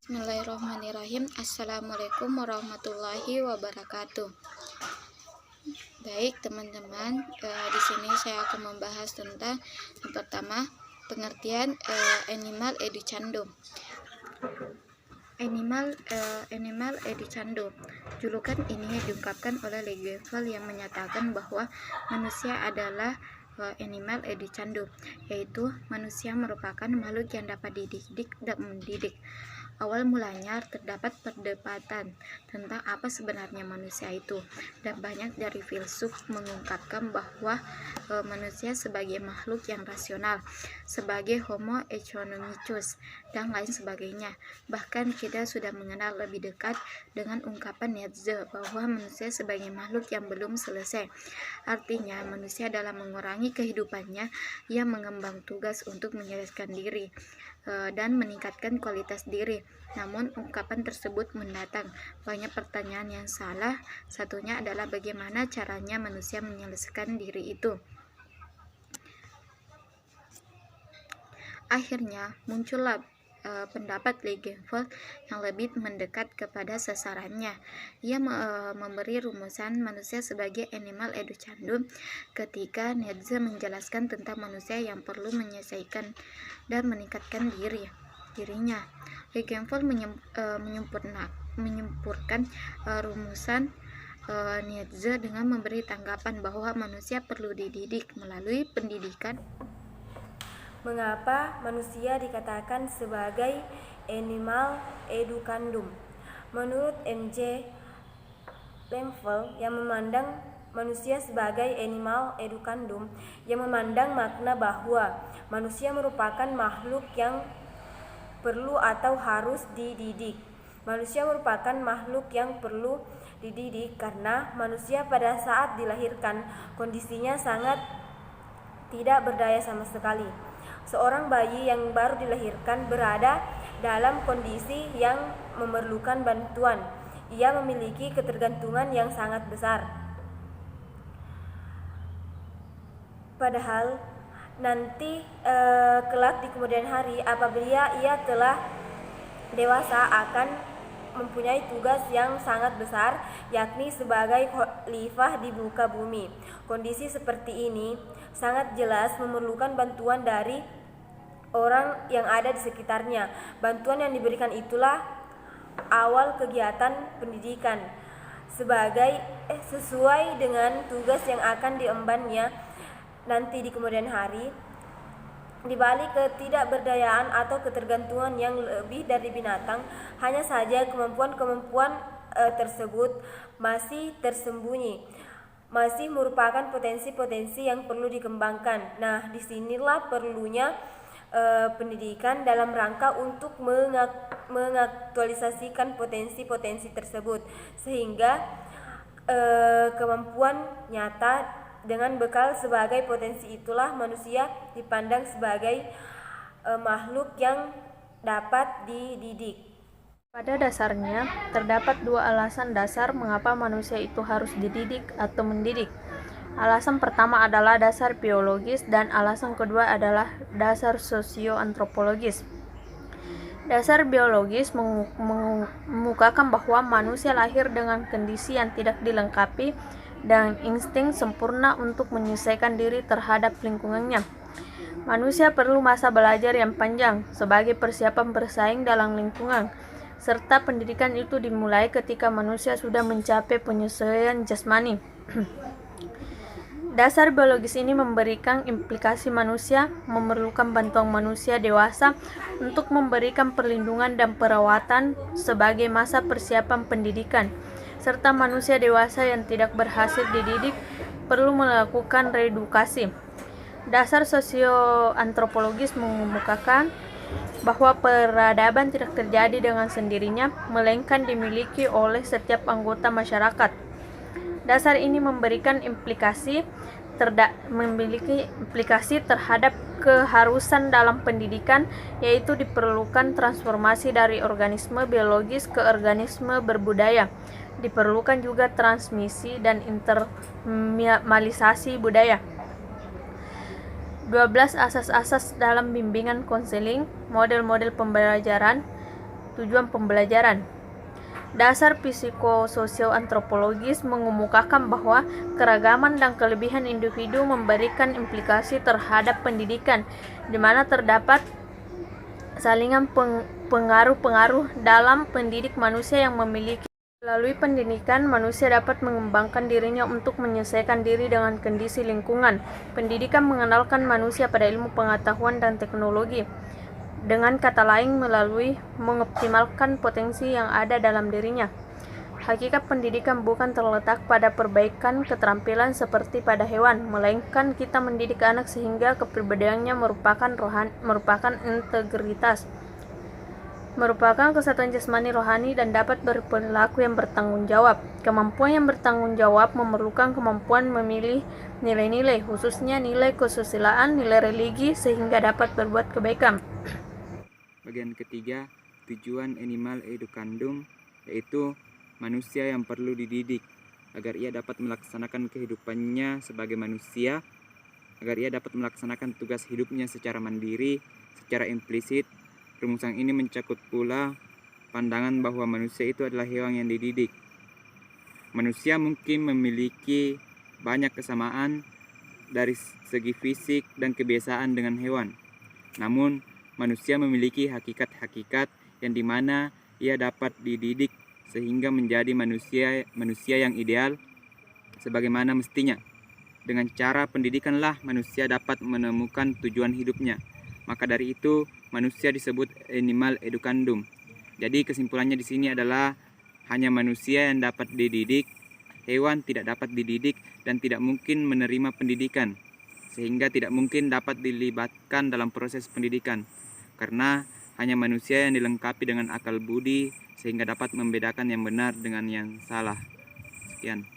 Bismillahirrahmanirrahim. Assalamualaikum warahmatullahi wabarakatuh. Baik teman-teman, di sini saya akan membahas tentang yang pertama, pengertian animal educandum. Animal educandum. Julukan ini diungkapkan oleh Legevel yang menyatakan bahwa manusia adalah animal educandum, yaitu manusia merupakan makhluk yang dapat dididik dan mendidik. Awal mulanya terdapat perdebatan tentang apa sebenarnya manusia itu, dan banyak dari filsuf mengungkapkan bahwa manusia sebagai makhluk yang rasional, sebagai homo economicus, dan lain sebagainya. Bahkan kita sudah mengenal lebih dekat dengan ungkapan Nietzsche bahwa manusia sebagai makhluk yang belum selesai. Artinya manusia dalam mengurangi kehidupannya, ia mengembang tugas untuk menyelesaikan diri dan meningkatkan kualitas diri. Namun ungkapan tersebut mendatang banyak pertanyaan yang salah. Satunya adalah bagaimana caranya manusia menyelesaikan diri itu. Akhirnya muncullah pendapat Legevel yang lebih mendekat kepada sasarannya. Ia memberi rumusan manusia sebagai animal educandum ketika Nietzsche menjelaskan tentang manusia yang perlu menyelesaikan dan meningkatkan dirinya. Legevel menyempurnakan rumusan Nietzsche dengan memberi tanggapan bahwa manusia perlu dididik melalui pendidikan. Mengapa manusia dikatakan sebagai animal educandum? Menurut M.J. Legevel yang memandang manusia sebagai animal educandum, yang memandang makna bahwa manusia merupakan makhluk yang perlu atau harus dididik. Manusia merupakan makhluk yang perlu dididik karena manusia pada saat dilahirkan kondisinya sangat tidak berdaya sama sekali. Seorang bayi yang baru dilahirkan berada dalam kondisi yang memerlukan bantuan. Ia memiliki ketergantungan yang sangat besar. Padahal nanti kelak di kemudian hari apabila ia telah dewasa akan mempunyai tugas yang sangat besar, yakni sebagai khalifah di muka bumi. Kondisi seperti ini sangat jelas memerlukan bantuan dari orang yang ada di sekitarnya. Bantuan yang diberikan itulah awal kegiatan pendidikan sesuai dengan tugas yang akan diembannya nanti di kemudian hari. Di balik ketidakberdayaan atau ketergantungan yang lebih dari binatang, hanya saja kemampuan-kemampuan tersebut masih tersembunyi, masih merupakan potensi-potensi yang perlu dikembangkan. Nah, disinilah perlunya pendidikan dalam rangka untuk mengaktualisasikan potensi-potensi tersebut, sehingga kemampuan nyata dengan bekal sebagai potensi itulah manusia dipandang sebagai makhluk yang dapat dididik. Pada dasarnya, terdapat dua alasan dasar mengapa manusia itu harus dididik atau mendidik. Alasan pertama adalah dasar biologis dan alasan kedua adalah dasar sosioantropologis. Dasar biologis mengemukakan bahwa manusia lahir dengan kondisi yang tidak dilengkapi dan insting sempurna untuk menyesuaikan diri terhadap lingkungannya. Manusia perlu masa belajar yang panjang sebagai persiapan bersaing dalam lingkungan, serta pendidikan itu dimulai ketika manusia sudah mencapai penyesuaian jasmani. Dasar biologis ini memberikan implikasi manusia memerlukan bantuan manusia dewasa untuk memberikan perlindungan dan perawatan sebagai masa persiapan pendidikan, serta manusia dewasa yang tidak berhasil dididik perlu melakukan reedukasi. Dasar sosioantropologis mengemukakan bahwa peradaban tidak terjadi dengan sendirinya, melainkan dimiliki oleh setiap anggota masyarakat. Dasar ini memberikan memiliki implikasi terhadap keharusan dalam pendidikan, yaitu diperlukan transformasi dari organisme biologis ke organisme berbudaya. Diperlukan juga transmisi dan internalisasi budaya. 12 asas-asas dalam bimbingan konseling, model-model pembelajaran, tujuan pembelajaran. Dasar psikososio-antropologis mengemukakan bahwa keragaman dan kelebihan individu memberikan implikasi terhadap pendidikan, di mana terdapat salingan pengaruh-pengaruh dalam pendidik manusia yang memiliki. Melalui pendidikan, manusia dapat mengembangkan dirinya untuk menyesuaikan diri dengan kondisi lingkungan. Pendidikan mengenalkan manusia pada ilmu pengetahuan dan teknologi. Dengan kata lain, melalui mengoptimalkan potensi yang ada dalam dirinya. Hakikat pendidikan bukan terletak pada perbaikan keterampilan seperti pada hewan, melainkan kita mendidik anak sehingga kepribadiannya merupakan integritas, merupakan kesatuan jasmani rohani dan dapat berperilaku yang bertanggung jawab. Kemampuan yang bertanggung jawab memerlukan kemampuan memilih nilai-nilai, khususnya nilai kesusilaan, nilai religi, sehingga dapat berbuat kebaikan. Bagian ketiga, tujuan animal educandum, yaitu manusia yang perlu dididik agar ia dapat melaksanakan kehidupannya sebagai manusia, agar ia dapat melaksanakan tugas hidupnya secara mandiri, secara implisit. Rumusan ini mencakup pula pandangan bahwa manusia itu adalah hewan yang dididik. Manusia mungkin memiliki banyak kesamaan dari segi fisik dan kebiasaan dengan hewan. Namun, manusia memiliki hakikat-hakikat yang dimana ia dapat dididik sehingga menjadi manusia yang ideal sebagaimana mestinya. Dengan cara pendidikanlah manusia dapat menemukan tujuan hidupnya. Maka dari itu, manusia disebut animal educandum. Jadi kesimpulannya di sini adalah hanya manusia yang dapat dididik, hewan tidak dapat dididik dan tidak mungkin menerima pendidikan, sehingga tidak mungkin dapat dilibatkan dalam proses pendidikan. Karena hanya manusia yang dilengkapi dengan akal budi sehingga dapat membedakan yang benar dengan yang salah. Sekian.